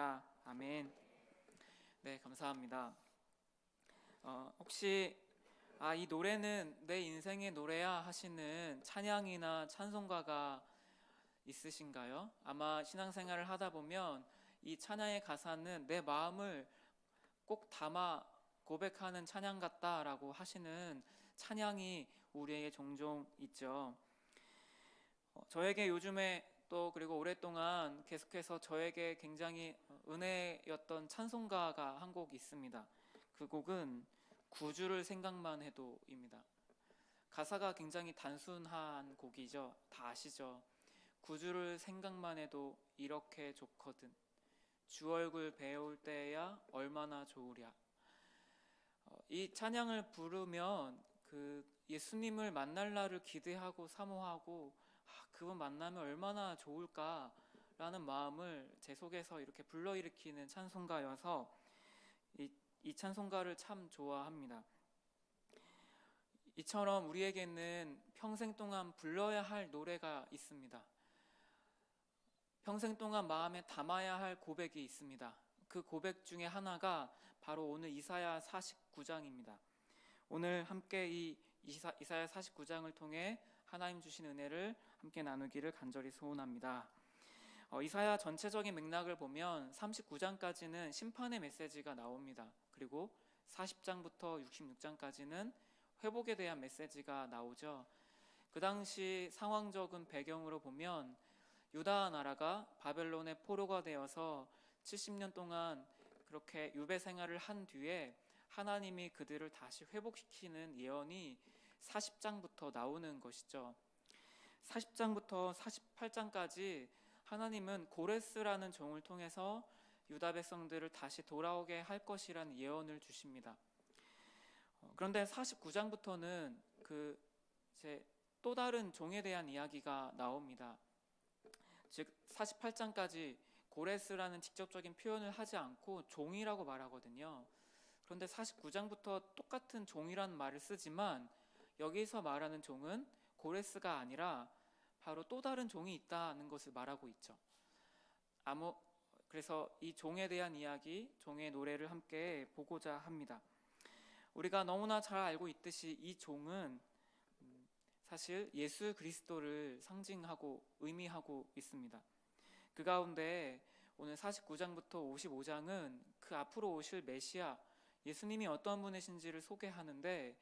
기도드립니다. 아멘. 네, 감사합니다. 혹시 이 노래는 내 인생의 노래야 하시는 찬양이나 찬송가가 있으신가요? 아마 신앙생활을 하다 보면 이 찬양의 가사는 내 마음을 꼭 담아 고백하는 찬양 같다라고 하시는 찬양이 우리에게 종종 있죠. 저에게 요즘에 또 그리고 오랫동안 계속해서 저에게 굉장히 은혜였던 찬송가가 한 곡 있습니다. 그 곡은 구주를 생각만 해도입니다. 가사가 굉장히 단순한 곡이죠. 다 아시죠? 구주를 생각만 해도 이렇게 좋거든. 주 얼굴 배울 때야 얼마나 좋으랴. 이 찬양을 부르면 그 예수님을 만날 날을 기대하고 사모하고 그분 만나면 얼마나 좋을까라는 마음을 제 속에서 이렇게 불러일으키는 찬송가여서 이 찬송가를 참 좋아합니다. 이처럼 우리에게는 평생 동안 불러야 할 노래가 있습니다. 평생 동안 마음에 담아야 할 고백이 있습니다. 그 고백 중에 하나가 바로 오늘 이사야 49장입니다. 오늘 함께 이 이사야 49장을 통해 하나님 주신 은혜를 함께 나누기를 간절히 소원합니다. 이사야 전체적인 맥락을 보면 39장까지는 심판의 메시지가 나옵니다. 그리고 40장부터 66장까지는 회복에 대한 메시지가 나오죠. 그 당시 상황적인 배경으로 보면 유다 나라가 바벨론의 포로가 되어서 70년 동안 그렇게 유배 생활을 한 뒤에 하나님이 그들을 다시 회복시키는 예언이 40장부터 나오는 것이죠. 40장부터 48장까지 하나님은 고레스라는 종을 통해서 유다 백성들을 다시 돌아오게 할 것이라는 예언을 주십니다. 그런데 49장부터는 이제 또 다른 종에 대한 이야기가 나옵니다. 즉 48장까지 고레스라는 직접적인 표현을 하지 않고 종이라고 말하거든요. 그런데 49장부터 똑같은 종이라는 말을 쓰지만 여기서 말하는 종은 고레스가 아니라 바로 또 다른 종이 있다는 것을 말하고 있죠. 그래서 이 종에 대한 이야기, 종의 노래를 함께 보고자 합니다. 우리가 너무나 잘 알고 있듯이 이 종은 사실 예수 그리스도를 상징하고 의미하고 있습니다. 그 가운데 오늘 49장부터 55장은 그 앞으로 오실 메시아 예수님이 어떤 분이신지를 소개하는데,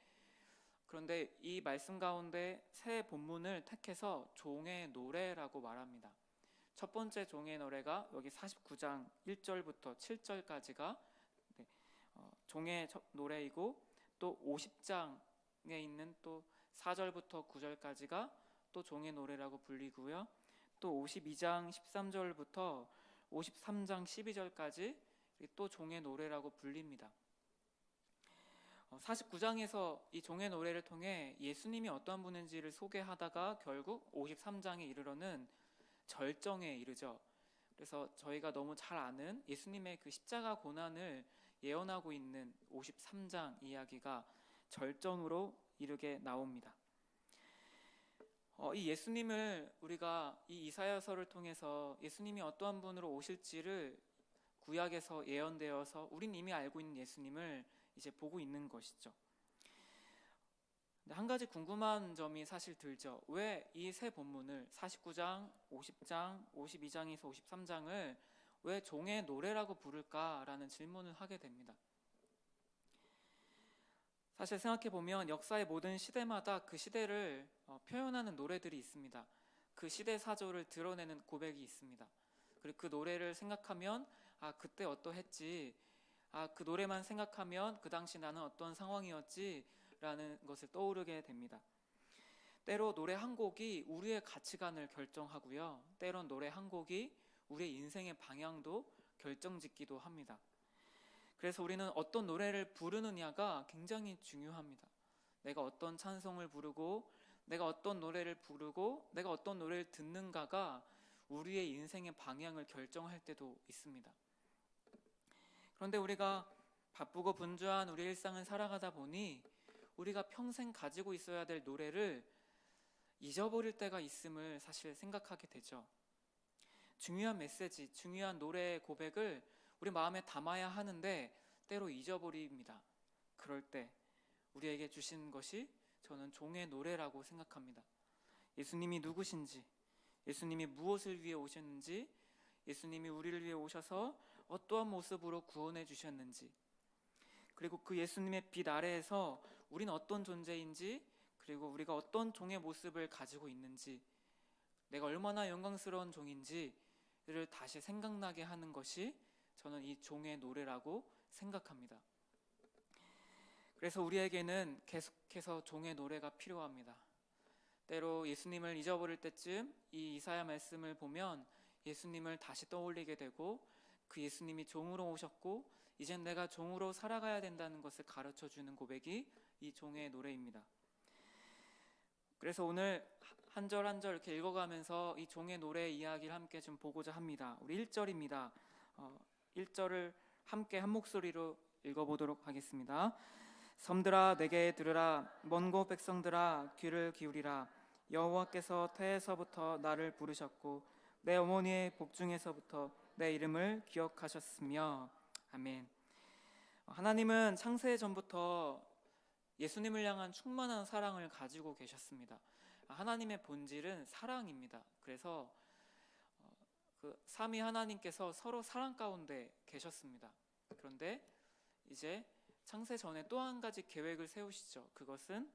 그런데 이 말씀 가운데 세 본문을 택해서 종의 노래라고 말합니다. 첫 번째 종의 노래가 여기 49장 1절부터 7절까지가 종의 노래이고, 또 50장에 있는 또 4절부터 9절까지가 또 종의 노래라고 불리고요. 또 52장 13절부터 53장 12절까지 또 종의 노래라고 불립니다. 49장에서 이 종의 노래를 통해 예수님이 어떤 분인지를 소개하다가 결국 53장에 이르러는 절정에 이르죠. 그래서 저희가 너무 잘 아는 예수님의 그 십자가 고난을 예언하고 있는 53장 이야기가 절정으로 이르게 나옵니다. 이 예수님을 우리가 이 이사야서를 통해서 예수님이 어떠한 분으로 오실지를 구약에서 예언되어서 우린 이미 알고 있는 예수님을 이제 보고 있는 것이죠. 한 가지 궁금한 점이 사실 들죠. 왜 이 세 본문을 49장, 50장, 52장에서 53장을 왜 종의 노래라고 부를까라는 질문을 하게 됩니다. 사실 생각해보면 역사의 모든 시대마다 그 시대를 표현하는 노래들이 있습니다. 그 시대 사조를 드러내는 고백이 있습니다. 그리고 그 노래를 생각하면 그때 어떠했지, 그 노래만 생각하면 그 당시 나는 어떤 상황이었지 라는 것을 떠오르게 됩니다. 때로 노래 한 곡이 우리의 가치관을 결정하고요, 때론 노래 한 곡이 우리의 인생의 방향도 결정짓기도 합니다. 그래서 우리는 어떤 노래를 부르느냐가 굉장히 중요합니다. 내가 어떤 찬송을 부르고, 내가 어떤 노래를 부르고, 내가 어떤 노래를 듣는가가 우리의 인생의 방향을 결정할 때도 있습니다. 그런데 우리가 바쁘고 분주한 우리 일상을 살아가다 보니 우리가 평생 가지고 있어야 될 노래를 잊어버릴 때가 있음을 사실 생각하게 되죠. 중요한 메시지, 중요한 노래 고백을 우리 마음에 담아야 하는데 때로 잊어버립니다. 그럴 때 우리에게 주신 것이 저는 종의 노래라고 생각합니다. 예수님이 누구신지, 예수님이 무엇을 위해 오셨는지, 예수님이 우리를 위해 오셔서 어떠한 모습으로 구원해 주셨는지, 그리고 그 예수님의 빛 아래에서 우리는 어떤 존재인지, 그리고 우리가 어떤 종의 모습을 가지고 있는지, 내가 얼마나 영광스러운 종인지를 다시 생각나게 하는 것이 저는 이 종의 노래라고 생각합니다. 그래서 우리에게는 계속해서 종의 노래가 필요합니다. 때로 예수님을 잊어버릴 때쯤 이 이사야 말씀을 보면 예수님을 다시 떠올리게 되고, 그 예수님이 종으로 오셨고 이젠 내가 종으로 살아가야 된다는 것을 가르쳐주는 고백이 이 종의 노래입니다. 그래서 오늘 한 절 한 절 이렇게 읽어가면서 이 종의 노래 이야기를 함께 좀 보고자 합니다. 우리 1절입니다. 1절을 함께 한 목소리로 읽어보도록 하겠습니다. 섬들아 내게 들으라, 먼 곳 백성들아 귀를 기울이라. 여호와께서 태에서부터 나를 부르셨고 내 어머니의 복중에서부터 내 이름을 기억하셨으며. 아멘. 하나님은 창세 전부터 예수님을 향한 충만한 사랑을 가지고 계셨습니다. 하나님의 본질은 사랑입니다. 그래서 그 삼위 하나님께서 서로 사랑 가운데 계셨습니다. 그런데 이제 창세 전에 또 한 가지 계획을 세우시죠. 그것은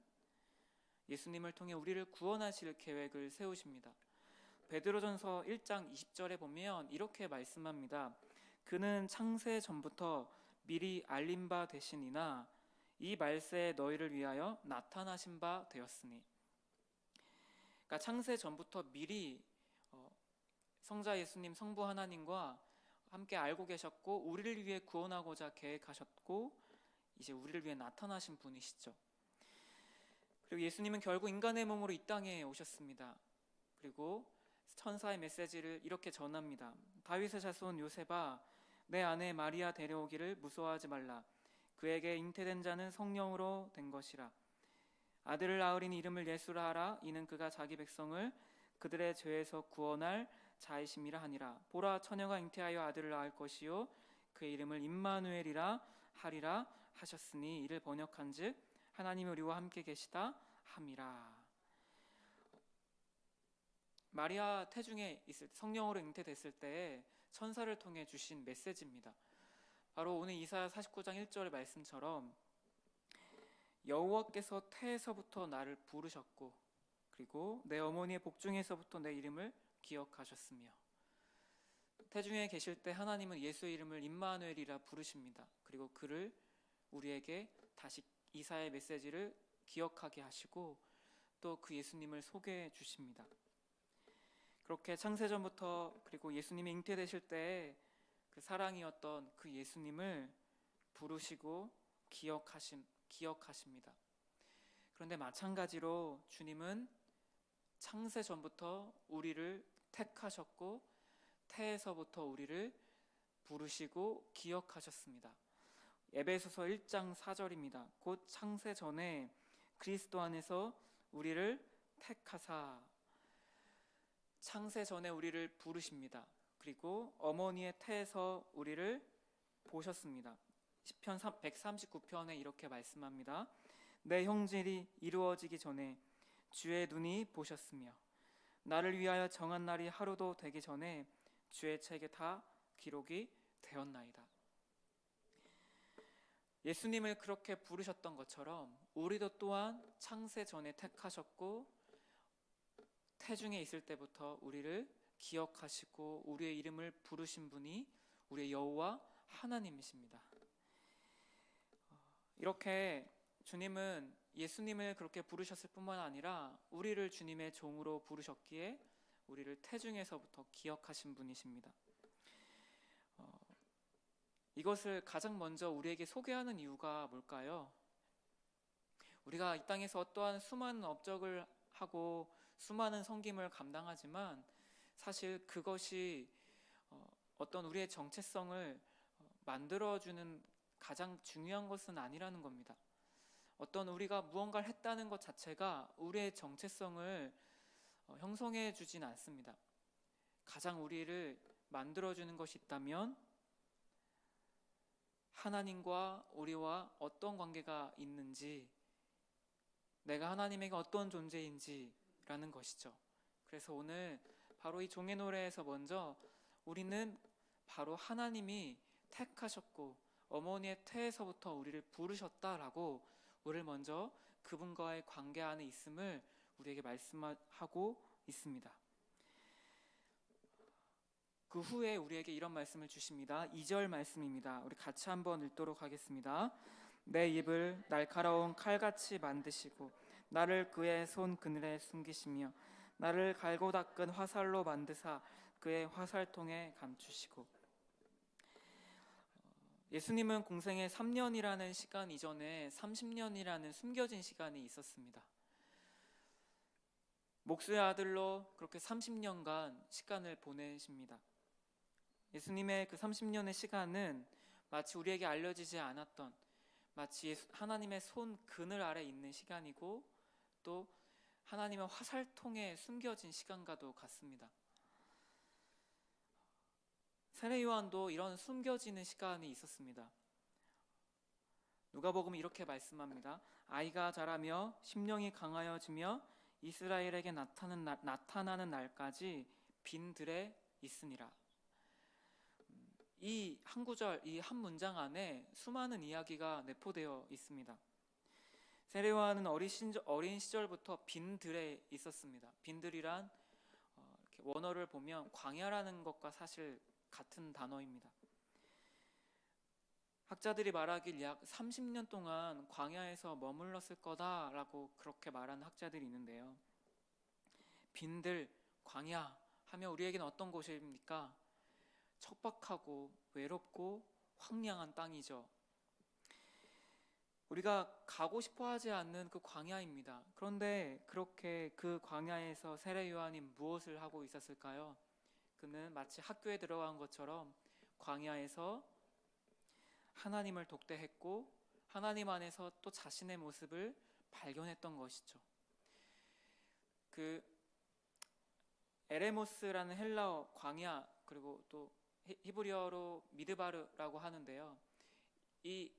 예수님을 통해 우리를 구원하실 계획을 세우십니다. 베드로전서 1장 20절에 보면 이렇게 말씀합니다. 그는 창세 전부터 미리 알린 바 되시니나 이 말세에 너희를 위하여 나타나신 바 되었으니. 그러니까 창세 전부터 미리 성자 예수님, 성부 하나님과 함께 알고 계셨고 우리를 위해 구원하고자 계획하셨고 이제 우리를 위해 나타나신 분이시죠. 그리고 예수님은 결국 인간의 몸으로 이 땅에 오셨습니다. 그리고 천사의 메시지를 이렇게 전합니다. 다윗의 자손 요셉아, 내 아내 마리아 데려오기를 무서워하지 말라. 그에게 잉태된 자는 성령으로 된 것이라. 아들을 낳으리니 이름을 예수라 하라. 이는 그가 자기 백성을 그들의 죄에서 구원할 자이심이라 하니라. 보라, 처녀가 잉태하여 아들을 낳을 것이요 그의 이름을 임마누엘이라 하리라 하셨으니 이를 번역한즉 하나님이 우리와 함께 계시다 함이라. 마리아 태중에 있을 때, 성령으로 잉태됐을 때 천사를 통해 주신 메시지입니다. 바로 오늘 이사야 49장 1절의 말씀처럼 여호와께서 태에서부터 나를 부르셨고 그리고 내 어머니의 복중에서부터 내 이름을 기억하셨으며. 태중에 계실 때 하나님은 예수의 이름을 임마누엘이라 부르십니다. 그리고 그를 우리에게 다시 이사야의 메시지를 기억하게 하시고 또 그 예수님을 소개해 주십니다. 그렇게 창세전부터 그리고 예수님이 잉태되실 때 그 사랑이었던 그 예수님을 부르시고 기억하십니다. 그런데 마찬가지로 주님은 창세전부터 우리를 택하셨고 태에서부터 우리를 부르시고 기억하셨습니다. 에베소서 1장 4절입니다. 곧 창세전에 그리스도 안에서 우리를 택하사. 창세전에 우리를 부르십니다. 그리고 어머니의 태에서 우리를 보셨습니다. 시편 139편에 이렇게 말씀합니다. 내 형질이 이루어지기 전에 주의 눈이 보셨으며 나를 위하여 정한 날이 하루도 되기 전에 주의 책에 다 기록이 되었나이다. 예수님을 그렇게 부르셨던 것처럼 우리도 또한 창세 전에 택하셨고 태중에 있을 때부터 우리를 기억하시고 우리의 이름을 부르신 분이 우리의 여호와 하나님이십니다. 이렇게 주님은 예수님을 그렇게 부르셨을 뿐만 아니라 우리를 주님의 종으로 부르셨기에 우리를 태중에서부터 기억하신 분이십니다. 이것을 가장 먼저 우리에게 소개하는 이유가 뭘까요? 우리가 이 땅에서 어떠한 수많은 업적을 하고 수많은 섬김을 감당하지만 사실 그것이 어떤 우리의 정체성을 만들어주는 가장 중요한 것은 아니라는 겁니다. 어떤 우리가 무언가를 했다는 것 자체가 우리의 정체성을 형성해 주진 않습니다. 가장 우리를 만들어주는 것이 있다면 하나님과 우리와 어떤 관계가 있는지, 내가 하나님에게 어떤 존재인지라는 것이죠. 그래서 오늘 바로 이 종의 노래에서 먼저 우리는 바로 하나님이 택하셨고 어머니의 태에서부터 우리를 부르셨다라고 우리를 먼저 그분과의 관계 안에 있음을 우리에게 말씀하고 있습니다. 그 후에 우리에게 이런 말씀을 주십니다. 2절 말씀입니다. 우리 같이 한번 읽도록 하겠습니다. 내 입을 날카로운 칼같이 만드시고 나를 그의 손 그늘에 숨기시며 나를 갈고 닦은 화살로 만드사 그의 화살통에 감추시고. 예수님은 공생의 3년이라는 시간 이전에 30년이라는 숨겨진 시간이 있었습니다. 목수의 아들로 그렇게 30년간 시간을 보내십니다. 예수님의 그 30년의 시간은 마치 우리에게 알려지지 않았던, 마치 하나님의 손 그늘 아래 있는 시간이고 또 하나님의 화살통에 숨겨진 시간과도 같습니다. 세례 요한도 이런 숨겨지는 시간이 있었습니다. 누가복음은 이렇게 말씀합니다. 아이가 자라며 심령이 강하여지며 이스라엘에게 나타나는 날까지 빈들에 있으니라. 이 한 구절, 이 한 문장 안에 수많은 이야기가 내포되어 있습니다. 세례 요한은 어린 시절부터 빈들에 있었습니다. 빈들이란 이렇게 원어를 보면 광야라는 것과 사실 같은 단어입니다. 학자들이 말하길 약 30년 동안 광야에서 머물렀을 거다라고 그렇게 말하는 학자들이 있는데요. 빈들, 광야 하면 우리에게는 어떤 곳입니까? 척박하고 외롭고 황량한 땅이죠. 우리가 가고 싶어 하지 않는 그 광야입니다. 그런데 그렇게 그 광야에서 세례 요한이 무엇을 하고 있었을까요? 그는 마치 학교에 들어간 것처럼 광야에서 하나님을 독대했고 하나님 안에서 또 자신의 모습을 발견했던 것이죠. 그 에레모스라는 헬라어 광야, 그리고 또 히브리어로 미드바르라고 하는데요. 이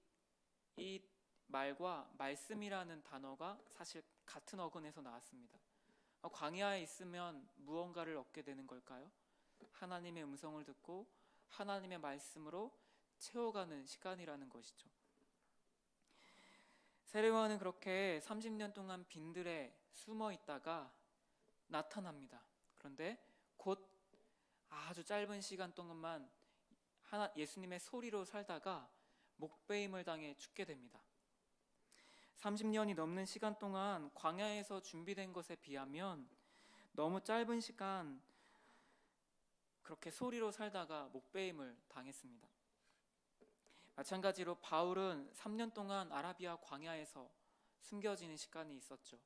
말과 말씀이라는 단어가 사실 같은 어근에서 나왔습니다. 광야에 있으면 무언가를 얻게 되는 걸까요? 하나님의 음성을 듣고 하나님의 말씀으로 채워가는 시간이라는 것이죠. 세례 요한은 그렇게 30년 동안 빈들에 숨어 있다가 나타납니다. 그런데 곧 아주 짧은 시간 동안만 예수님의 소리로 살다가 목베임을 당해 죽게 됩니다. 30년이 넘는 시간 동안 광야에서 준비된 것에 비하면 너무 짧은 시간 그렇게 소리로 살다가 목베임을 당했습니다. 마찬가지로 바울은 3년 동안 아라비아 광야에서 숨겨지는 시간이 있었죠.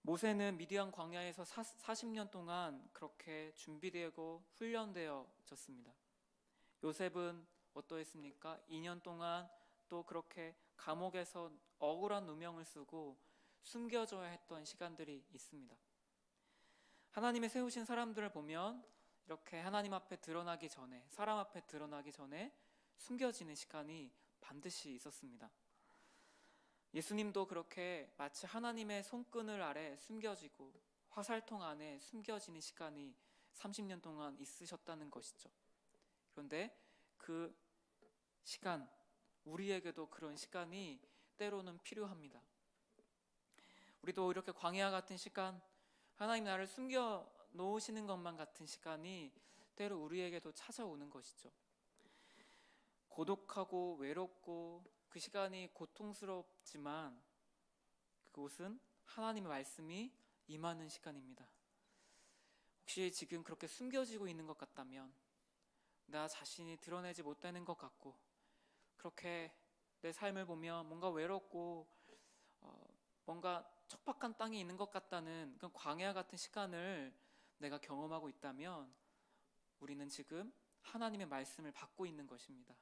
모세는 미디안 광야에서 40년 동안 그렇게 준비되고 훈련되어졌습니다. 요셉은 어떠했습니까? 2년 동안 또 그렇게 감옥에서 억울한 누명을 쓰고 숨겨져야 했던 시간들이 있습니다. 하나님의 세우신 사람들을 보면 이렇게 하나님 앞에 드러나기 전에, 사람 앞에 드러나기 전에 숨겨지는 시간이 반드시 있었습니다. 예수님도 그렇게 마치 하나님의 손끈을 아래 숨겨지고 화살통 안에 숨겨지는 시간이 30년 동안 있으셨다는 것이죠. 그런데 그 시간, 우리에게도 그런 시간이 때로는 필요합니다. 우리도 이렇게 광야 같은 시간, 하나님 나를 숨겨 놓으시는 것만 같은 시간이 때로 우리에게도 찾아오는 것이죠. 고독하고 외롭고 그 시간이 고통스럽지만 그곳은 하나님의 말씀이 임하는 시간입니다. 혹시 지금 그렇게 숨겨지고 있는 것 같다면, 나 자신이 드러내지 못하는 것 같고 그렇게 내 삶을 보면 뭔가 외롭고 뭔가 척박한 땅에 있는 것 같다는 그런 광야 같은 시간을 내가 경험하고 있다면 우리는 지금 하나님의 말씀을 받고 있는 것입니다.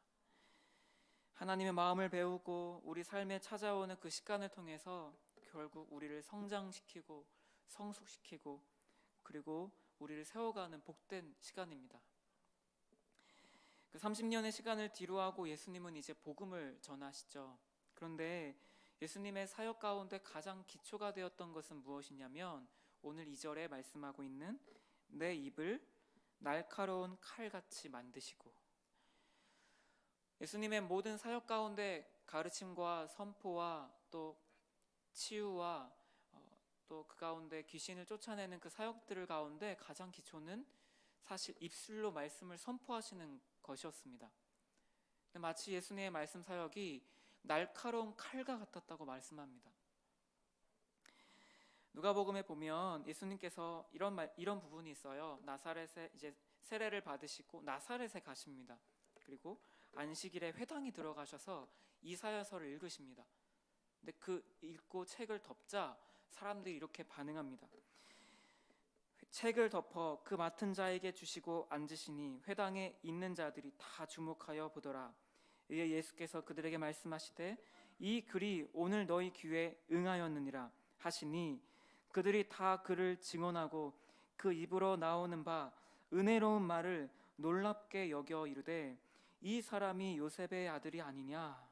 하나님의 마음을 배우고 우리 삶에 찾아오는 그 시간을 통해서 결국 우리를 성장시키고 성숙시키고 그리고 우리를 세워가는 복된 시간입니다. 그 30년의 시간을 뒤로하고 예수님은 이제 복음을 전하시죠. 그런데 예수님의 사역 가운데 가장 기초가 되었던 것은 무엇이냐면 오늘 2절에 말씀하고 있는 내 입을 날카로운 칼같이 만드시고, 예수님의 모든 사역 가운데 가르침과 선포와 또 치유와 또 그 가운데 귀신을 쫓아내는 그 사역들을 가운데 가장 기초는 사실 입술로 말씀을 선포하시는 것이었습니다. 마치 예수님의 말씀 사역이 날카로운 칼과 같았다고 말씀합니다. 누가복음에 보면 예수님께서 이런 부분이 있어요. 나사렛에 이제 세례를 받으시고 나사렛에 가십니다. 그리고 안식일에 회당에 들어가셔서 이사야서를 읽으십니다. 근데 그 읽고 책을 덮자 사람들이 이렇게 반응합니다. 책을 덮어 그 맡은 자에게 주시고 앉으시니 회당에 있는 자들이 다 주목하여 보더라. 이에 예수께서 그들에게 말씀하시되 이 글이 오늘 너희 귀에 응하였느니라 하시니 그들이 다 그를 증언하고 그 입으로 나오는 바 은혜로운 말을 놀랍게 여겨 이르되 이 사람이 요셉의 아들이 아니냐.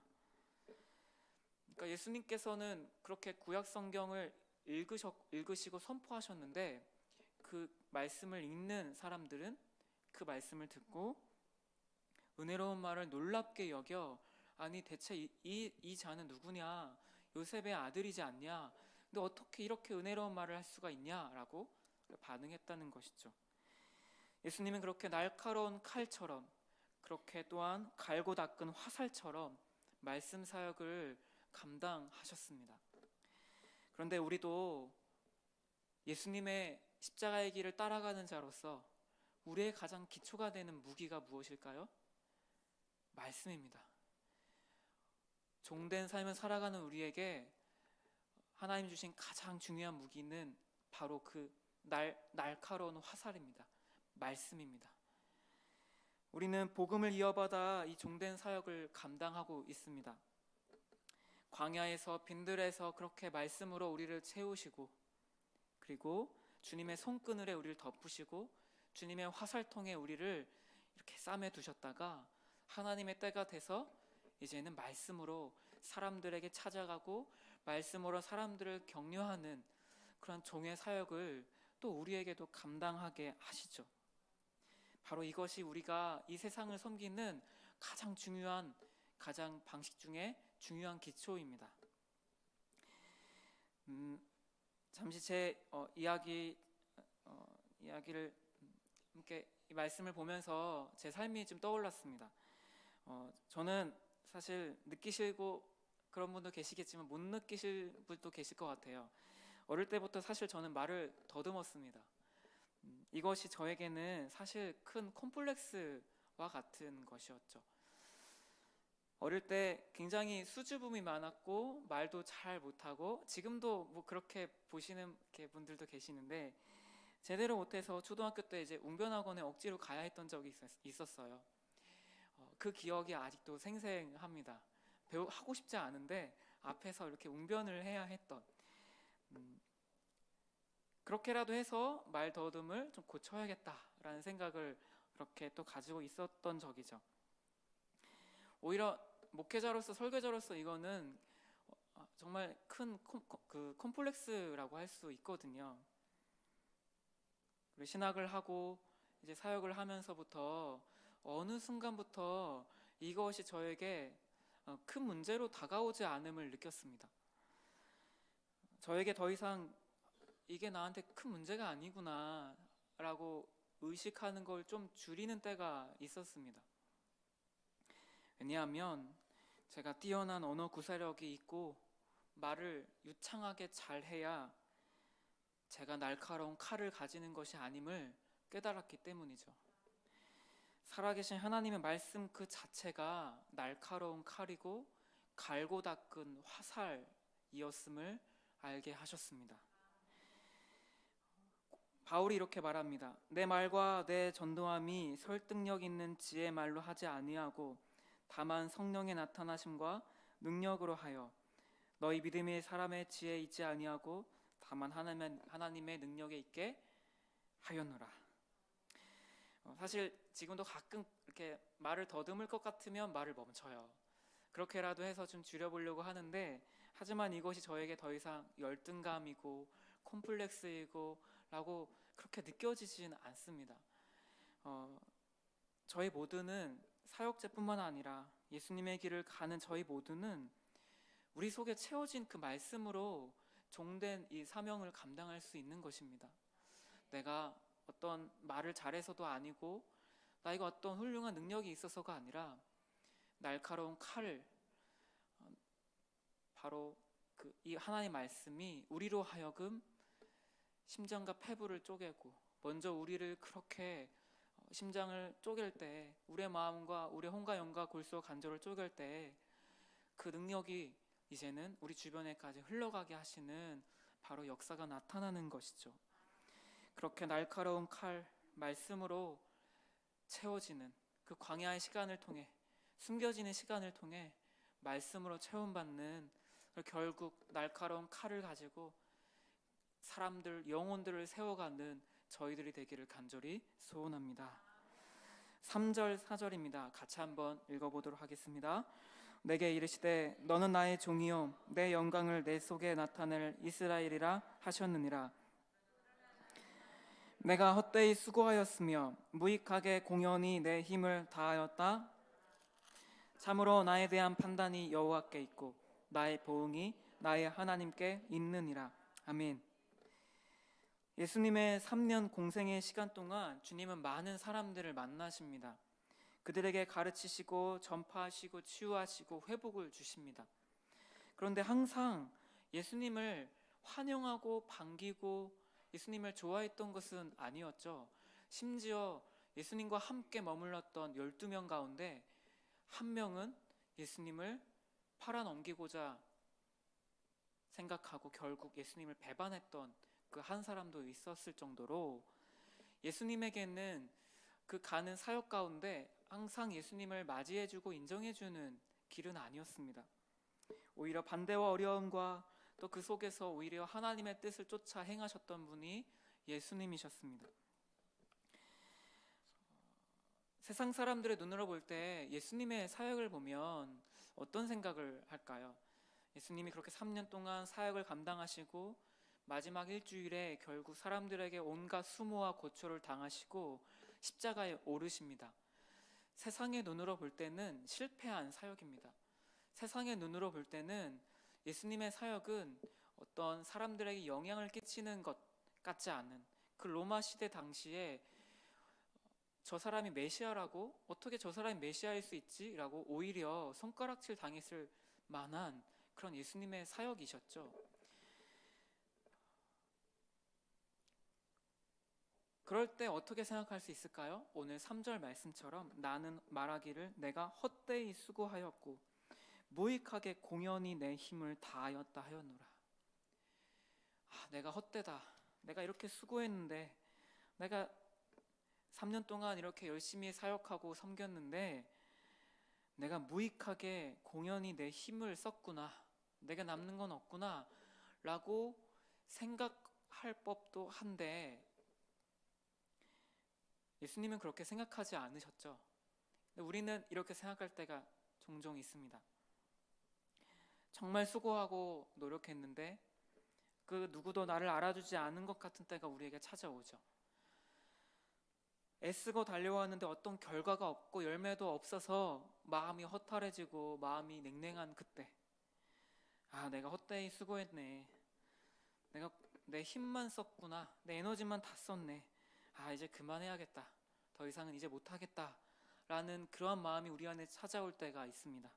그러니까 예수님께서는 그렇게 구약 성경을 읽으시고 선포하셨는데 그 말씀을 읽는 사람들은 그 말씀을 듣고 은혜로운 말을 놀랍게 여겨, 아니 대체 이 자는 누구냐, 요셉의 아들이지 않냐, 근데 어떻게 이렇게 은혜로운 말을 할 수가 있냐라고 반응했다는 것이죠. 예수님은 그렇게 날카로운 칼처럼, 그렇게 또한 갈고 닦은 화살처럼 말씀 사역을 감당하셨습니다. 그런데 우리도 예수님의 십자가의 길을 따라가는 자로서 우리의 가장 기초가 되는 무기가 무엇일까요? 말씀입니다. 종된 삶을 살아가는 우리에게 하나님 주신 가장 중요한 무기는 바로 그 날카로운 화살입니다. 말씀입니다. 우리는 복음을 이어받아 이 종된 사역을 감당하고 있습니다. 광야에서 빈들에서 그렇게 말씀으로 우리를 채우시고, 그리고 주님의 손그늘에 우리를 덮으시고 주님의 화살통에 우리를 이렇게 싸매 두셨다가 하나님의 때가 돼서 이제는 말씀으로 사람들에게 찾아가고 말씀으로 사람들을 격려하는 그런 종의 사역을 또 우리에게도 감당하게 하시죠. 바로 이것이 우리가 이 세상을 섬기는 가장 방식 중에 중요한 기초입니다. 잠시 제 이야기를 함께 이 말씀을 보면서 제 삶이 좀 떠올랐습니다. 저는 사실 느끼시고 그런 분도 계시겠지만 못 느끼실 분도 계실 것 같아요. 어릴 때부터 사실 저는 말을 더듬었습니다. 이것이 저에게는 사실 큰 콤플렉스와 같은 것이었죠. 어릴 때 굉장히 수줍음이 많았고 말도 잘 못하고, 지금도 뭐 그렇게 보시는 분들도 계시는데, 제대로 못해서 초등학교 때 이제 웅변학원에 억지로 가야 했던 적이 있었어요. 그 기억이 아직도 생생합니다. 하고 싶지 않은데 앞에서 이렇게 웅변을 해야 했던, 그렇게라도 해서 말 더듬을 좀 고쳐야겠다라는 생각을 그렇게 또 가지고 있었던 적이죠. 오히려 목회자로서, 설교자로서 이거는 정말 큰 콤플렉스라고 할 수 있거든요. 신학을 하고 이제 사역을 하면서부터 어느 순간부터 이것이 저에게 큰 문제로 다가오지 않음을 느꼈습니다. 저에게 더 이상 이게 나한테 큰 문제가 아니구나 라고 의식하는 걸 좀 줄이는 때가 있었습니다. 왜냐하면 제가 뛰어난 언어 구사력이 있고 말을 유창하게 잘해야 제가 날카로운 칼을 가지는 것이 아님을 깨달았기 때문이죠. 살아계신 하나님의 말씀 그 자체가 날카로운 칼이고 갈고 닦은 화살이었음을 알게 하셨습니다. 바울이 이렇게 말합니다. 내 말과 내 전도함이 설득력 있는 지혜 말로 하지 아니하고 다만 성령의 나타나심과 능력으로 하여 너희 믿음이 사람의 지혜에 있지 아니하고 다만 하나님의 능력에 있게 하였노라. 사실 지금도 가끔 이렇게 말을 더듬을 것 같으면 말을 멈춰요. 그렇게라도 해서 좀 줄여보려고 하는데, 하지만 이것이 저에게 더 이상 열등감이고 콤플렉스이고 라고 그렇게 느껴지진 않습니다. 저희 모두는 사역자뿐만 아니라 예수님의 길을 가는 저희 모두는 우리 속에 채워진 그 말씀으로 종된 이 사명을 감당할 수 있는 것입니다. 내가 어떤 말을 잘해서도 아니고 나에게 어떤 훌륭한 능력이 있어서가 아니라 날카로운 칼, 바로 이 하나님의 말씀이 우리로 하여금 심장과 폐부를 쪼개고, 먼저 우리를 그렇게 심장을 쪼갤 때, 우리의 마음과 우리의 혼과 영과 골수와 관절을 쪼갤 때 그 능력이 이제는 우리 주변에까지 흘러가게 하시는 바로 역사가 나타나는 것이죠. 그렇게 날카로운 칼, 말씀으로 채워지는 그 광야의 시간을 통해, 숨겨지는 시간을 통해 말씀으로 채움받는, 결국 날카로운 칼을 가지고 사람들, 영혼들을 세워가는 저희들이 되기를 간절히 소원합니다. 3절 4절입니다. 같이 한번 읽어보도록 하겠습니다. 내게 이르시되 너는 나의 종이요 내 영광을 내 속에 나타낼 이스라엘이라 하셨느니라. 내가 헛되이 수고하였으며 무익하게 공연히 내 힘을 다하였다. 참으로 나에 대한 판단이 여호와께 있고 나의 보응이 나의 하나님께 있느니라. 아멘. 예수님의 3년 공생의 시간 동안 주님은 많은 사람들을 만나십니다. 그들에게 가르치시고 전파하시고 치유하시고 회복을 주십니다. 그런데 항상 예수님을 환영하고 반기고 예수님을 좋아했던 것은 아니었죠. 심지어 예수님과 함께 머물렀던 12명 가운데 한 명은 예수님을 팔아넘기고자 생각하고 결국 예수님을 배반했던 그 한 사람도 있었을 정도로 예수님에게는 그 가는 사역 가운데 항상 예수님을 맞이해주고 인정해주는 길은 아니었습니다. 오히려 반대와 어려움과 또 그 속에서 오히려 하나님의 뜻을 쫓아 행하셨던 분이 예수님이셨습니다. 세상 사람들의 눈으로 볼 때 예수님의 사역을 보면 어떤 생각을 할까요? 예수님이 그렇게 3년 동안 사역을 감당하시고 마지막 일주일에 결국 사람들에게 온갖 수모와 고초를 당하시고 십자가에 오르십니다. 세상의 눈으로 볼 때는 실패한 사역입니다. 세상의 눈으로 볼 때는 예수님의 사역은 어떤 사람들에게 영향을 끼치는 것 같지 않은, 그 로마 시대 당시에 저 사람이 메시아라고, 어떻게 저 사람이 메시아일 수 있지? 라고 오히려 손가락질 당했을 만한 그런 예수님의 사역이셨죠. 그럴 때 어떻게 생각할 수 있을까요? 오늘 3절 말씀처럼 나는 말하기를 내가 헛되이 수고하였고 무익하게 공연히 내 힘을 다하였다 하였노라. 내가 헛되다. 내가 이렇게 수고했는데, 내가 3년 동안 이렇게 열심히 사역하고 섬겼는데 내가 무익하게 공연히 내 힘을 썼구나. 내가 남는 건 없구나 라고 생각할 법도 한데 예수님은 그렇게 생각하지 않으셨죠. 우리는 이렇게 생각할 때가 종종 있습니다. 정말 수고하고 노력했는데 그 누구도 나를 알아주지 않은 것 같은 때가 우리에게 찾아오죠. 애쓰고 달려왔는데 어떤 결과가 없고 열매도 없어서 마음이 허탈해지고 마음이 냉랭한 그때, 내가 헛되이 수고했네. 내가 내 힘만 썼구나. 내 에너지만 다 썼네. 이제 그만해야겠다. 더 이상은 이제 못하겠다 라는 그러한 마음이 우리 안에 찾아올 때가 있습니다.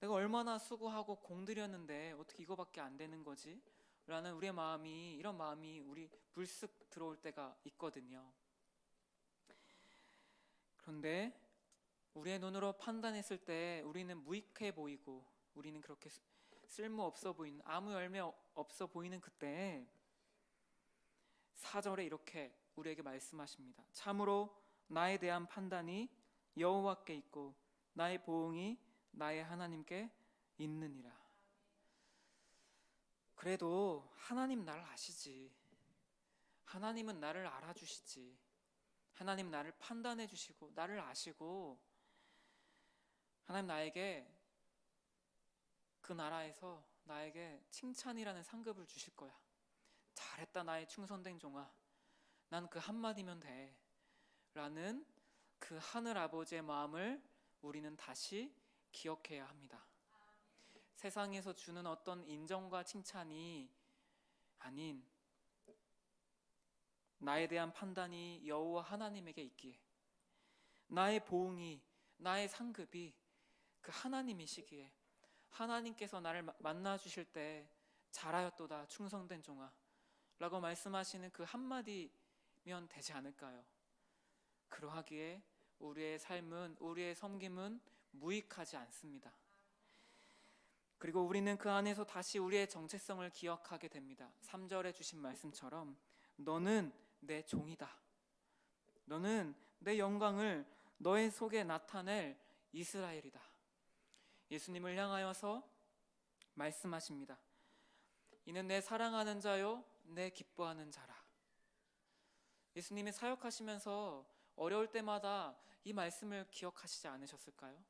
내가 얼마나 수고하고 공들였는데 어떻게 이거밖에 안 되는 거지? 라는 우리의 마음이, 이런 마음이 우리 불쑥 들어올 때가 있거든요. 그런데 우리의 눈으로 판단했을 때 우리는 무익해 보이고 우리는 그렇게 쓸모없어 보이는, 아무 열매 없어 보이는 그때 4절에 이렇게 우리에게 말씀하십니다. 참으로 나에 대한 판단이 여호와께 있고 나의 보응이 나의 하나님께 있느니라. 그래도 하나님 나를 아시지. 하나님은 나를 알아주시지. 하나님 나를 판단해 주시고 나를 아시고 하나님 나에게 그 나라에서 나에게 칭찬이라는 상급을 주실 거야. 잘했다 나의 충성된 종아. 난 그 한마디면 돼. 라는 그 하늘 아버지의 마음을 우리는 다시 기억해야 합니다. 세상에서 주는 어떤 인정과 칭찬이 아닌 나에 대한 판단이 여호와 하나님에게 있기에, 나의 보응이, 나의 상급이 그 하나님이시기에 하나님께서 나를 만나 주실 때 잘하였도다 충성된 종아 라고 말씀하시는 그 한마디면 되지 않을까요? 그러하기에 우리의 삶은, 우리의 섬김은 무익하지 않습니다. 그리고 우리는 그 안에서 다시 우리의 정체성을 기억하게 됩니다. 3절에 주신 말씀처럼 너는 내 종이다. 너는 내 영광을 너의 속에 나타낼 이스라엘이다. 예수님을 향하여서 말씀하십니다. 이는 내 사랑하는 자요 내 기뻐하는 자라. 예수님이 사역하시면서 어려울 때마다 이 말씀을 기억하시지 않으셨을까요?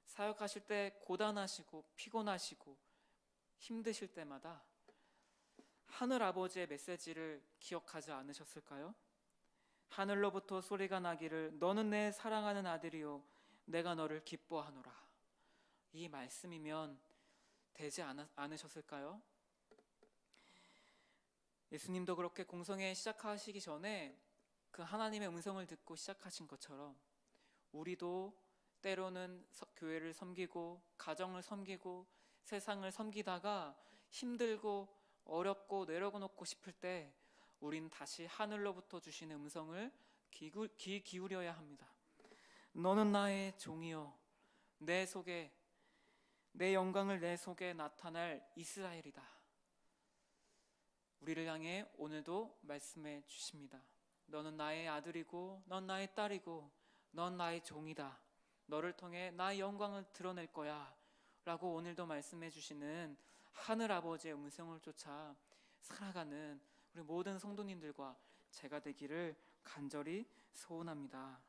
사역하실 때 고단하시고 피곤하시고 힘드실 때마다 하늘 아버지의 메시지를 기억하지 않으셨을까요? 하늘로부터 소리가 나기를 너는 내 사랑하는 아들이요 내가 너를 기뻐하노라. 이 말씀이면 되지 않으셨을까요? 예수님도 그렇게 공성회 시작하시기 전에 그 하나님의 음성을 듣고 시작하신 것처럼 우리도 때로는 교회를 섬기고 가정을 섬기고 세상을 섬기다가 힘들고 어렵고 내려놓고 싶을 때 우린 다시 하늘로부터 주시는 음성을 귀 기울여야 합니다. 너는 나의 종이요 내 속에 내 영광을 내 속에 나타날 이스라엘이다. 우리를 향해 오늘도 말씀해 주십니다. 너는 나의 아들이고 넌 나의 딸이고 넌 나의 종이다. 너를 통해 나의 영광을 드러낼 거야 라고 오늘도 말씀해 주시는 하늘 아버지의 음성을 쫓아 살아가는 우리 모든 성도님들과 제가 되기를 간절히 소원합니다.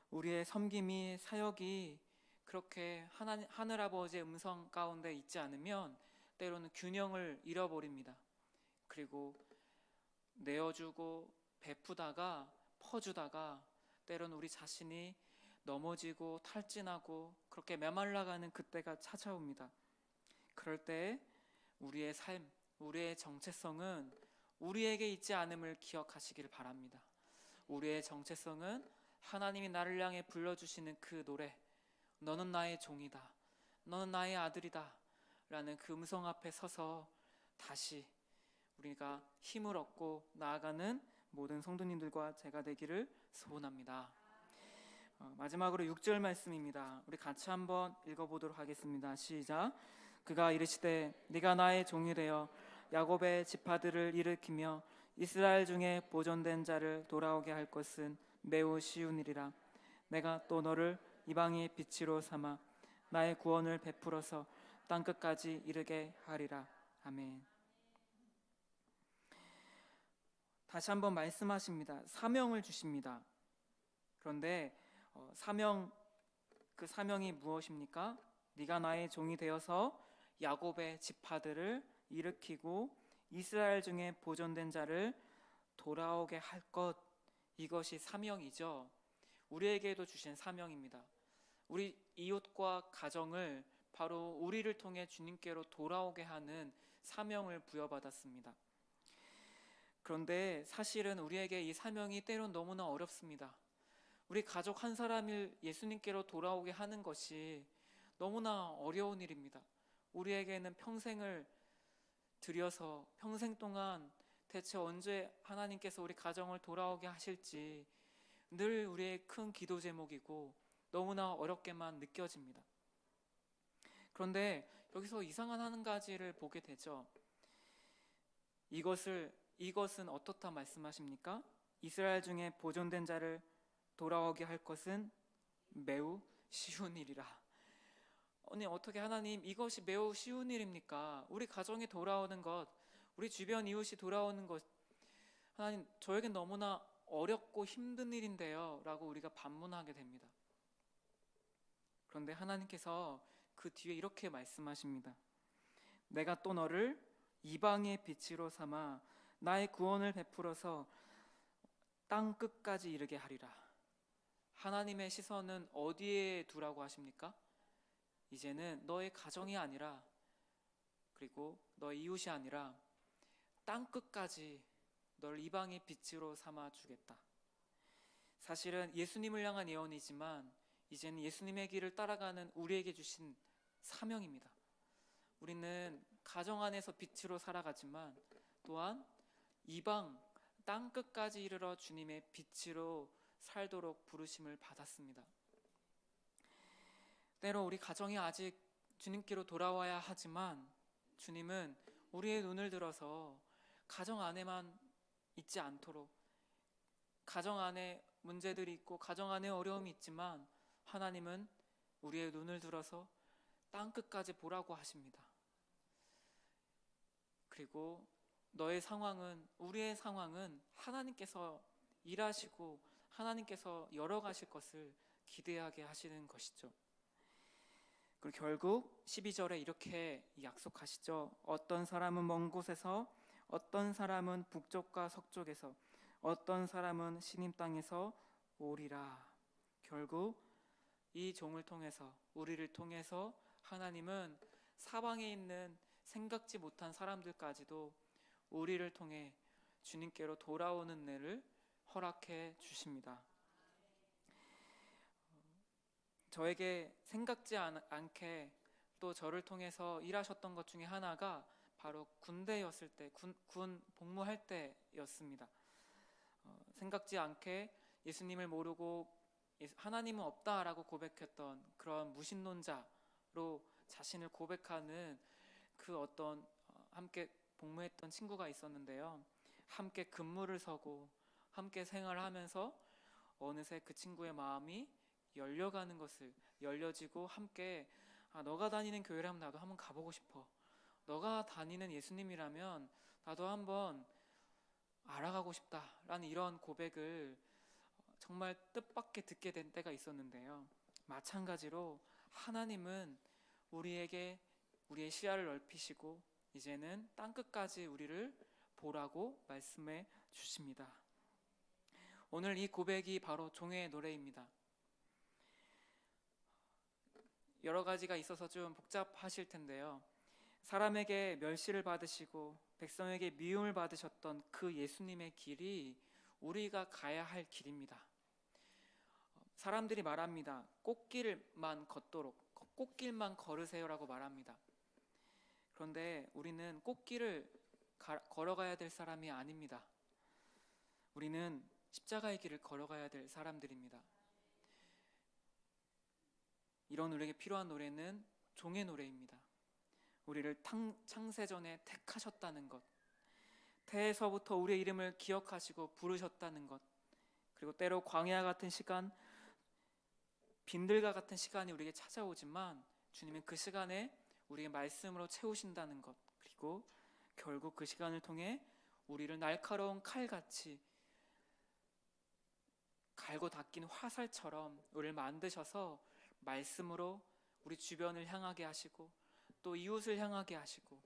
우리의 섬김이 사역이 그렇게 하늘 아버지의 음성 가운데 있지 않으면 때로는 균형을 잃어버립니다. 그리고 내어주고 베푸다가 퍼주다가 때로는 우리 자신이 넘어지고 탈진하고 그렇게 메말라가는 그때가 찾아옵니다. 그럴 때 우리의 삶, 우리의 정체성은 우리에게 있지 않음을 기억하시길 바랍니다. 우리의 정체성은 하나님이 나를 향해 불러주시는 그 노래, 너는 나의 종이다, 너는 나의 아들이다 라는 그 음성 앞에 서서 다시 우리가 힘을 얻고 나아가는 모든 성도님들과 제가 되기를 소원합니다. 마지막으로 6절 말씀입니다. 우리 같이 한번 읽어보도록 하겠습니다. 시작. 그가 이르시되 네가 나의 종이 되어 야곱의 지파들을 일으키며 이스라엘 중에 보존된 자를 돌아오게 할 것은 매우 쉬운 일이라. 내가 또 너를 이방의 빛으로 삼아 나의 구원을 베풀어서 땅끝까지 이르게 하리라. 아멘. 다시 한번 말씀하십니다. 사명을 주십니다. 그런데 그 사명이 무엇입니까? 네가 나의 종이 되어서 야곱의 지파들을 일으키고 이스라엘 중에 보존된 자를 돌아오게 할 것, 이것이 사명이죠. 우리에게도 주신 사명입니다. 우리 이웃과 가정을 바로 우리를 통해 주님께로 돌아오게 하는 사명을 부여받았습니다. 그런데 사실은 우리에게 이 사명이 때론 너무나 어렵습니다. 우리 가족 한 사람을 예수님께로 돌아오게 하는 것이 너무나 어려운 일입니다. 우리에게는 평생을 들여서 평생 동안 대체 언제 하나님께서 우리 가정을 돌아오게 하실지 늘 우리의 큰 기도 제목이고 너무나 어렵게만 느껴집니다. 그런데 여기서 이상한 한 가지를 보게 되죠. 이것은 어떻다 말씀하십니까? 이스라엘 중에 보존된 자를 돌아오게 할 것은 매우 쉬운 일이라. 아니 어떻게 하나님 이것이 매우 쉬운 일입니까? 우리 가정이 돌아오는 것, 우리 주변 이웃이 돌아오는 것 하나님, 저에겐 너무나 어렵고 힘든 일인데요 라고 우리가 반문하게 됩니다. 그런데 하나님께서 그 뒤에 이렇게 말씀하십니다. 내가 또 너를 이방의 빛으로 삼아 나의 구원을 베풀어서 땅 끝까지 이르게 하리라. 하나님의 시선은 어디에 두라고 하십니까? 이제는 너의 가정이 아니라, 그리고 너의 이웃이 아니라 땅 끝까지 너를 이방의 빛으로 삼아 주겠다. 사실은 예수님을 향한 예언이지만 이제는 예수님의 길을 따라가는 우리에게 주신 사명입니다. 우리는 가정 안에서 빛으로 살아가지만 또한 이방 땅 끝까지 이르러 주님의 빛으로 살도록 부르심을 받았습니다. 때로 우리 가정이 아직 주님께로 돌아와야 하지만 주님은 우리의 눈을 들어서 가정 안에만 있지 않도록, 가정 안에 문제들이 있고 가정 안에 어려움이 있지만 하나님은 우리의 눈을 들어서 땅 끝까지 보라고 하십니다. 그리고 너의 상황은, 우리의 상황은 하나님께서 일하시고 하나님께서 열어가실 것을 기대하게 하시는 것이죠. 그리고 결국 12절에 이렇게 약속하시죠. 어떤 사람은 먼 곳에서, 어떤 사람은 북쪽과 서쪽에서, 어떤 사람은 시님 땅에서 오리라. 결국 이 종을 통해서, 우리를 통해서 하나님은 사방에 있는 생각지 못한 사람들까지도 우리를 통해 주님께로 돌아오는 은혜를 허락해 주십니다. 저에게 생각지 않게 또 저를 통해서 일하셨던 것 중에 하나가 바로 군대였을 때, 군 복무할 때였습니다. 생각지 않게 예수님을 모르고 하나님은 없다라고 고백했던 그런 무신론자로 자신을 고백하는 그 어떤 함께 복무했던 친구가 있었는데요. 함께 근무를 서고 함께 생활하면서 어느새 그 친구의 마음이 열려가는 것을, 열려지고 함께 너가 다니는 교회라면 나도 한번 가보고 싶어, 너가 다니는 예수님이라면 나도 한번 알아가고 싶다라는 이런 고백을 정말 뜻밖의 듣게 된 때가 있었는데요. 마찬가지로 하나님은 우리에게 우리의 시야를 넓히시고 이제는 땅끝까지 우리를 보라고 말씀해 주십니다. 오늘 이 고백이 바로 종의 노래입니다. 여러 가지가 있어서 좀 복잡하실 텐데요. 사람에게 멸시를 받으시고 백성에게 미움을 받으셨던 그 예수님의 길이 우리가 가야 할 길입니다. 사람들이 말합니다. 꽃길만 걷도록, 꽃길만 걸으세요라고 말합니다. 그런데 우리는 꽃길을 걸어가야 될 사람이 아닙니다. 우리는 십자가의 길을 걸어가야 될 사람들입니다. 이런 우리에게 필요한 노래는 종의 노래입니다. 우리를 창세전에 택하셨다는 것, 태에서부터 우리의 이름을 기억하시고 부르셨다는 것, 그리고 때로 광야 같은 시간, 빈들과 같은 시간이 우리에게 찾아오지만 주님은 그 시간에 우리의 말씀으로 채우신다는 것, 그리고 결국 그 시간을 통해 우리를 날카로운 칼같이 갈고 닦인 화살처럼 우리를 만드셔서 말씀으로 우리 주변을 향하게 하시고 또 이웃을 향하게 하시고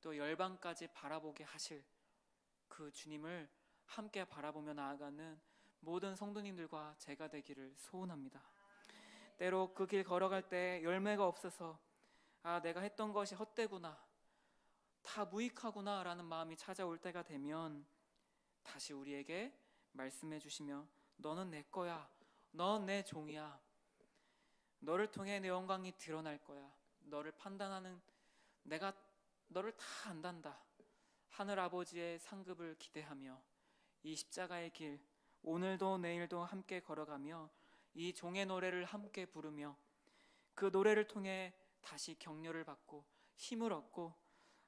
또 열방까지 바라보게 하실 그 주님을 함께 바라보며 나아가는 모든 성도님들과 제가 되기를 소원합니다. 때로 그 길 걸어갈 때 열매가 없어서 내가 했던 것이 헛되구나, 다 무익하구나 라는 마음이 찾아올 때가 되면 다시 우리에게 말씀해 주시며 너는 내 거야, 넌 내 종이야, 너를 통해 내 영광이 드러날 거야, 너를 판단하는 내가 너를 다 안단다, 하늘 아버지의 상급을 기대하며 이 십자가의 길 오늘도 내일도 함께 걸어가며 이 종의 노래를 함께 부르며 그 노래를 통해 다시 격려를 받고 힘을 얻고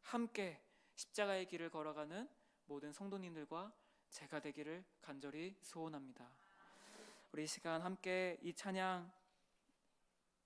함께 십자가의 길을 걸어가는 모든 성도님들과 제가 되기를 간절히 소원합니다. 우리 이 시간 함께 이 찬양